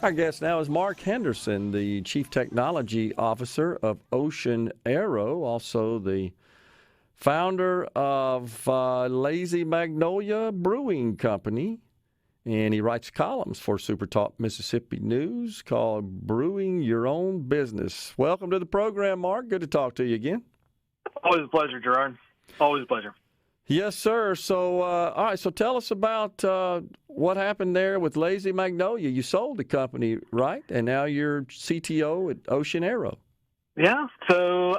Our guest now is Mark Henderson, the Chief Technology Officer of Ocean Aero, also the founder of Lazy Magnolia Brewing Company. And he writes columns for SuperTalk Mississippi News called Brewing Your Own Business. Welcome to the program, Mark. Good to talk to you again. Always a pleasure, Gerard. Always a pleasure. Yes, sir. So, all right. So, tell us about what happened there with Lazy Magnolia. You sold the company, right? And now you're CTO at Ocean Aero. Yeah. So,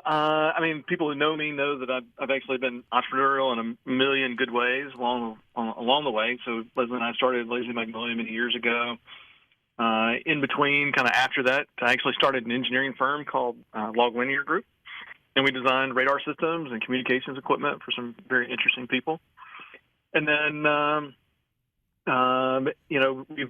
people who know me know that I've actually been entrepreneurial in a million good ways along the way. So, Leslie and I started Lazy Magnolia many years ago. In between, kind of after that, I actually started an engineering firm called Log Linear Group. And we designed radar systems and communications equipment for some very interesting people. And then,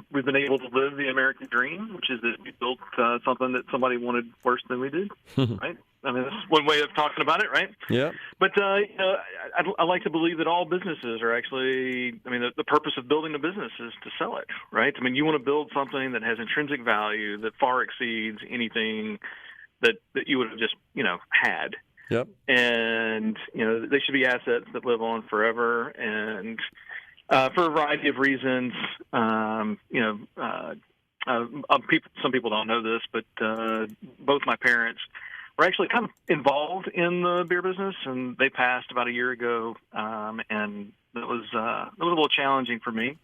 we've been able to live the American dream, which is that we built something that somebody wanted worse than we did, right? I mean, that's one way of talking about it, right? Yeah. But, I like to believe that all businesses are actually, the purpose of building a business is to sell it, right? I mean, you want to build something that has intrinsic value that far exceeds anything that you would have just, had. Yep. And, they should be assets that live on forever. And for a variety of reasons, some people don't know this, but both my parents were actually kind of involved in the beer business, and they passed about a year ago. And it was a little challenging for me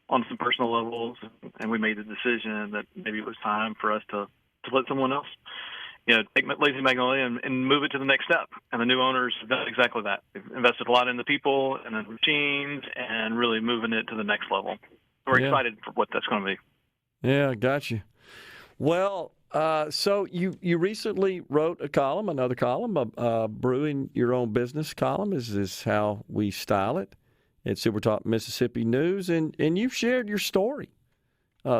on some personal levels. And we made the decision that maybe it was time for us to let someone else take Lazy Magnolia and move it to the next step. And the new owners have done exactly that. They've invested a lot in the people and in the machines and really moving it to the next level. We're excited for what that's going to be. Yeah, got you. Well, so you recently wrote another column, a Brewing Your Own Business column is how we style it at SuperTalk Mississippi News. And you've shared your story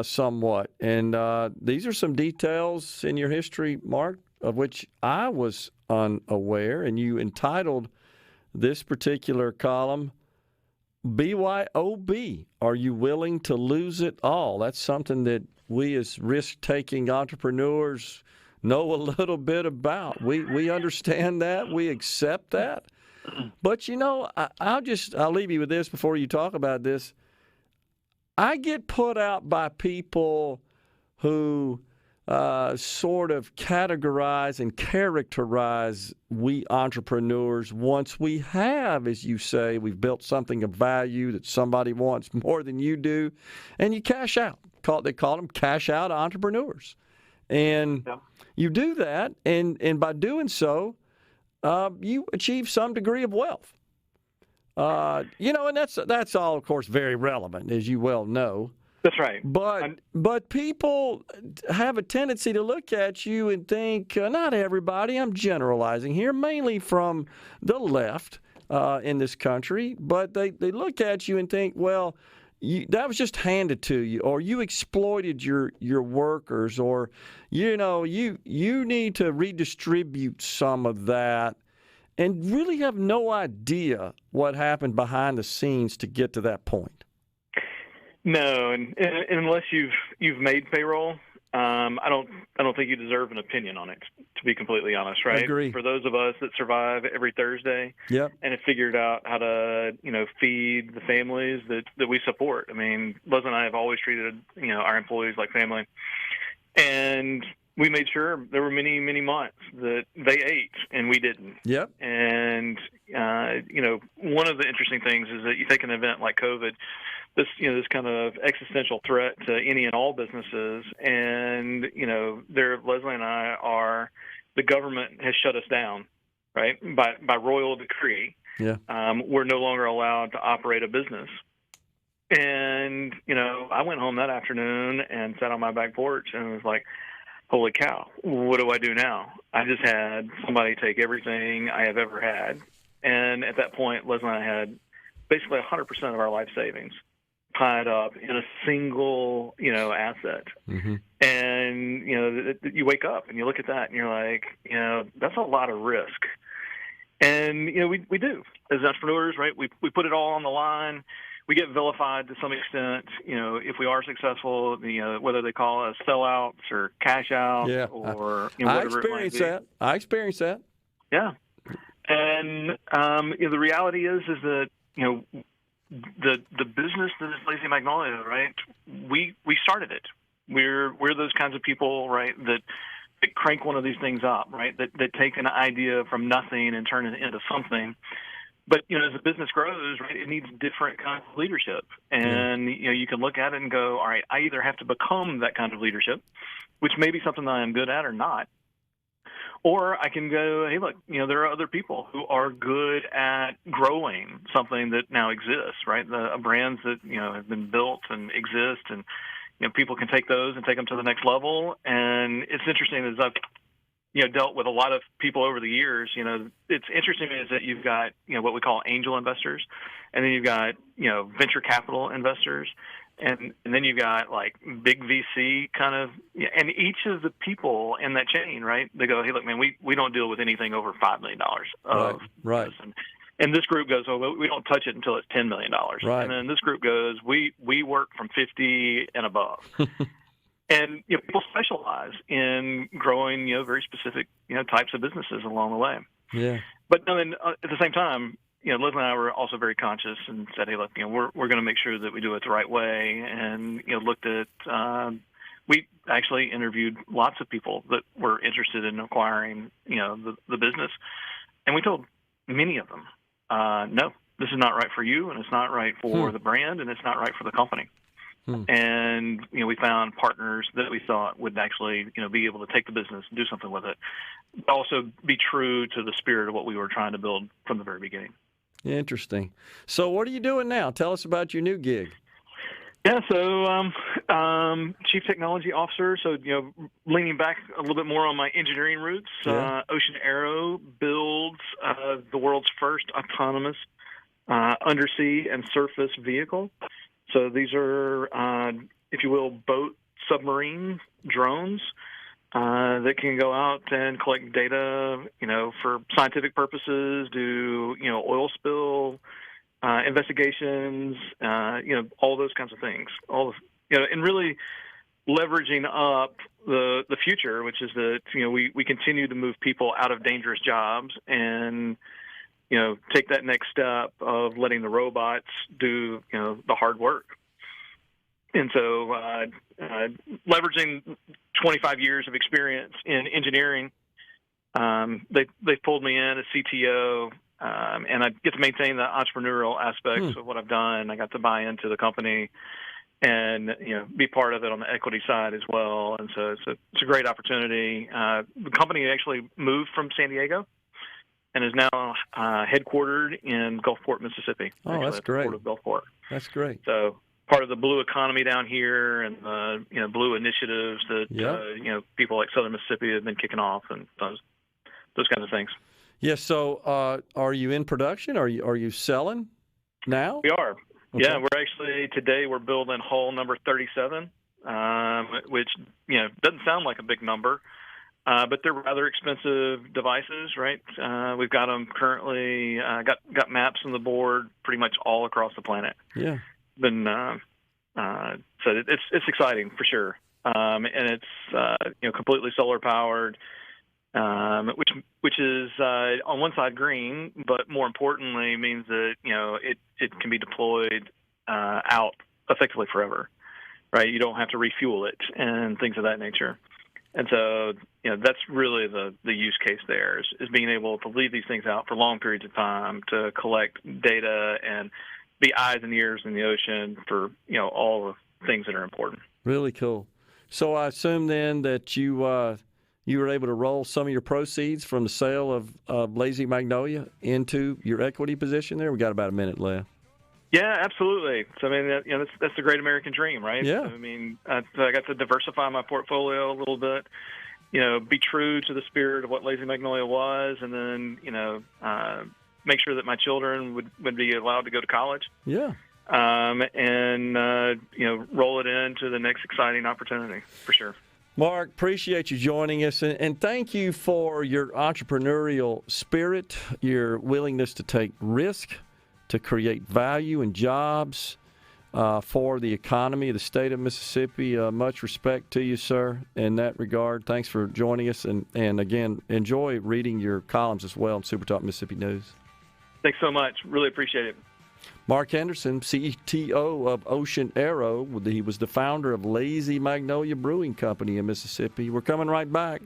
somewhat. And these are some details in your history, Mark, of which I was unaware. And you entitled this particular column, BYOB, Are You Willing to Lose It All? That's something that we as risk-taking entrepreneurs know a little bit about. We understand that. We accept that. But, I'll leave you with this before you talk about this. I get put out by people who sort of categorize and characterize we entrepreneurs once we have, as you say, we've built something of value that somebody wants more than you do, and you cash out. They call them cash out entrepreneurs. And you do that, and by doing so, you achieve some degree of wealth. And that's all, of course, very relevant, as you well know. That's right. But people have a tendency to look at you and think, not everybody, I'm generalizing here, mainly from the left in this country, but they look at you and think, well, that was just handed to you, or you exploited your workers, or, you need to redistribute some of that. And really have no idea what happened behind the scenes to get to that point. No, and unless you've made payroll, I don't think you deserve an opinion on it. To be completely honest, right? Agree. For those of us that survive every Thursday, and have figured out how to feed the families that we support. I mean, Leslie and I have always treated our employees like family, and we made sure there were many, many months that they ate and we didn't. Yep. And, one of the interesting things is that you take an event like COVID, this kind of existential threat to any and all businesses. And, Leslie and I the government has shut us down, right? By royal decree. Yeah. We're no longer allowed to operate a business. And, I went home that afternoon and sat on my back porch and was like, holy cow, what do I do now? I just had somebody take everything I have ever had. And at that point, Leslie and I had basically 100% of our life savings tied up in a single, asset. Mm-hmm. And, you wake up and you look at that and you're like, that's a lot of risk. And, we do as entrepreneurs, right? We put it all on the line. we get vilified to some extent, if we are successful, whether they call us sellouts or cash outs or whatever it might be. I experienced that. Yeah. And the reality is that the business that is Lazy Magnolia, right? We started it. We're those kinds of people, right? That crank one of these things up, right? That take an idea from nothing and turn it into something. But as the business grows, right, it needs different kinds of leadership, and you can look at it and go, all right, I either have to become that kind of leadership, which may be something that I'm good at or not. Or I can go, hey, look, there are other people who are good at growing something that now exists, right? The brands that, have been built and exist, and, people can take those and take them to the next level. And it's interesting as I've, dealt with a lot of people over the years, it's interesting is that you've got, what we call angel investors, and then you've got, venture capital investors. And then you've got like big VC kind of, and each of the people in that chain, right? They go, hey, look, man, we don't deal with anything over $5 million of right. And this group goes, oh, we don't touch it until it's $10 million. Right. And then this group goes, we work from 50 and above. And people specialize in growing, very specific, types of businesses along the way. Yeah. But then at the same time, Liz and I were also very conscious and said, hey, look, we're going to make sure that we do it the right way. And, looked at, we actually interviewed lots of people that were interested in acquiring, the business. And we told many of them, no, this is not right for you, and it's not right for the brand, and it's not right for the company. And, we found partners that we thought would actually, be able to take the business and do something with it, but also be true to the spirit of what we were trying to build from the very beginning. Interesting. So what are you doing now? Tell us about your new gig. Yeah, so Chief Technology Officer, so, leaning back a little bit more on my engineering roots, Ocean Aero builds the world's first autonomous undersea and surface vehicle. So these are, if you will, boat submarine drones that can go out and collect data, for scientific purposes, do, oil spill investigations, all those kinds of things. And really leveraging up the future, which is that, we continue to move people out of dangerous jobs and, take that next step of letting the robots do, the hard work. And so leveraging 25 years of experience in engineering, they've pulled me in as CTO, and I get to maintain the entrepreneurial aspects of what I've done. I got to buy into the company and, be part of it on the equity side as well. And so it's a great opportunity. The company actually moved from San Diego and is now headquartered in Gulfport, Mississippi. Oh, that's great. Port of Gulfport. That's great. So part of the blue economy down here and the blue initiatives that people like Southern Mississippi have been kicking off and those kinds of things. Yes. Yeah, so are you in production? Are you selling now? We are. Okay. Yeah, today we're building hull number 37, which doesn't sound like a big number. But they're rather expensive devices, right? We've got them currently, got maps on the board pretty much all across the planet. Yeah. So it's exciting for sure. And it's, completely solar powered, which is, on one side green, but more importantly means that, it can be deployed, out effectively forever, right? You don't have to refuel it and things of that nature. And so, that's really the use case there is being able to leave these things out for long periods of time to collect data and be eyes and ears in the ocean for, all the things that are important. Really cool. So I assume then that you were able to roll some of your proceeds from the sale of Lazy Magnolia into your equity position there? We got about a minute left. Yeah, absolutely. So, I mean, that's the great American dream, right? Yeah. So, I mean, I got to diversify my portfolio a little bit, be true to the spirit of what Lazy Magnolia was, and then, make sure that my children would be allowed to go to college. Yeah. And roll it into the next exciting opportunity, for sure. Mark, appreciate you joining us, and thank you for your entrepreneurial spirit, your willingness to take risk, to create value and jobs, for the economy of the state of Mississippi. Much respect to you, sir, in that regard. Thanks for joining us. And again, enjoy reading your columns as well in SuperTalk Mississippi News. Thanks so much. Really appreciate it. Mark Henderson, CTO of Ocean Aero. He was the founder of Lazy Magnolia Brewing Company in Mississippi. We're coming right back.